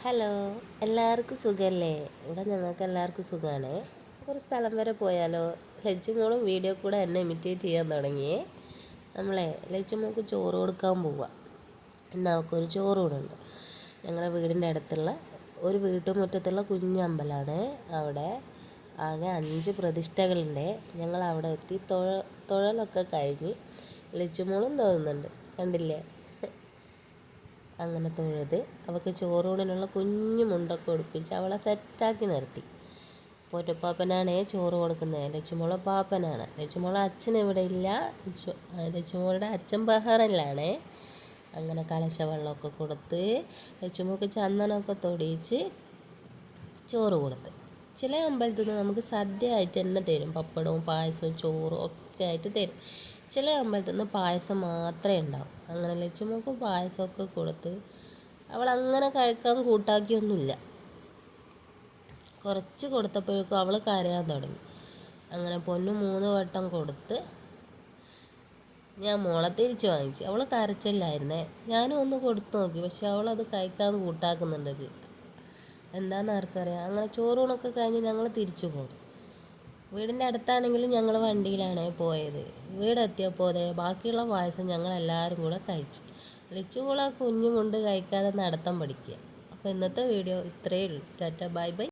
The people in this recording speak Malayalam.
ഹലോ, എല്ലാവർക്കും സുഖമല്ലേ? ഇവിടെ ഞങ്ങൾക്ക് എല്ലാവർക്കും സുഖമാണ്. ഒരു സ്ഥലം വരെ പോയാലോ? ലച്ചുമോളും വീഡിയോ കൂടെ എന്നെ ഇമിറ്റേറ്റ് ചെയ്യാൻ തുടങ്ങിയേ. ലച്ചുമോൾക്ക് ചോറ് കൊടുക്കാൻ പോവുക. ഇന്ന് അവൾക്കൊരു ചോറ് കൂടുണ്ട്. ഞങ്ങളുടെ വീടിൻ്റെ അടുത്തുള്ള ഒരു വീട്ടുമുറ്റത്തുള്ള കുഞ്ഞമ്പലമാണ്. അവിടെ ആകെ 5 പ്രതിഷ്ഠകളുണ്ട്. ഞങ്ങൾ അവിടെ എത്തി തൊഴലൊക്കെ കഴിഞ്ഞ് ലച്ചുമോളും തൊഴുന്നുണ്ട്, കണ്ടില്ലേ? അങ്ങനെ തൊഴുത് അവൾക്ക് ചോറൂണിനുള്ള കുഞ്ഞു മുണ്ടൊക്കെ ഉടുപ്പിച്ച് അവളെ സെറ്റാക്കി നിർത്തി. പൊറ്റപ്പാപ്പനാണേ ചോറ് കൊടുക്കുന്നത്. ലച്ചുമോളെ പാപ്പനാണ്. ലച്ചുമോളെ അച്ഛൻ ഇവിടെ ഇല്ല. ലച്ചുമോളുടെ അച്ഛൻ ബഹ്റൈനിലാണേ. അങ്ങനെ കലശ വെള്ളമൊക്കെ കൊടുത്ത് ലച്ചുമോൾക്ക് ചന്ദനമൊക്കെ തൊടിയിച്ച് ചോറ് കൊടുത്ത്. ചില അമ്പലത്തിൽ നിന്ന് നമുക്ക് സദ്യ ആയിട്ട് തന്നെ തരും. പപ്പടവും പായസവും ചോറും ഒക്കെ ആയിട്ട് തരും. ചില അമ്പലത്തിൽ നിന്ന് പായസം മാത്രമേ ഉണ്ടാവും. അങ്ങനെ ലച്ചുമോൾക്ക് പായസമൊക്കെ കൊടുത്ത് അവൾ അങ്ങനെ കഴിക്കാൻ കൂട്ടാക്കിയൊന്നുമില്ല. കുറച്ച് കൊടുത്തപ്പോഴേക്കും അവൾ കരയാൻ തുടങ്ങി. അങ്ങനെ പൊന്നു 3 വട്ടം കൊടുത്ത് ഞാൻ മോളെ തിരിച്ചു വാങ്ങിച്ചു. അവൾ കരച്ചില്ലായിരുന്നേ. ഞാനും ഒന്ന് കൊടുത്തു നോക്കി, പക്ഷെ അവളത് കഴിക്കാൻ കൂട്ടാക്കുന്നുണ്ടല്ലോ. എന്താണെന്ന് ആർക്കറിയാം. അങ്ങനെ ചോറൂണൊക്കെ കഴിഞ്ഞ് ഞങ്ങൾ തിരിച്ചു പോകും. വീടിൻ്റെ അടുത്താണെങ്കിലും ഞങ്ങൾ വണ്ടിയിലാണ് പോയത്. വീടെത്തിയപ്പോൾ ബാക്കിയുള്ള പായസം ഞങ്ങളെല്ലാവരും കൂടെ കഴിച്ചു. ലച്ചുകൂടെ കുഞ്ഞുമുണ്ട് കഴിക്കാതെ നടത്തം പഠിക്കുക. അപ്പോൾ ഇന്നത്തെ വീഡിയോ ഇത്രയേ ഉള്ളൂ. Tata, bye bye.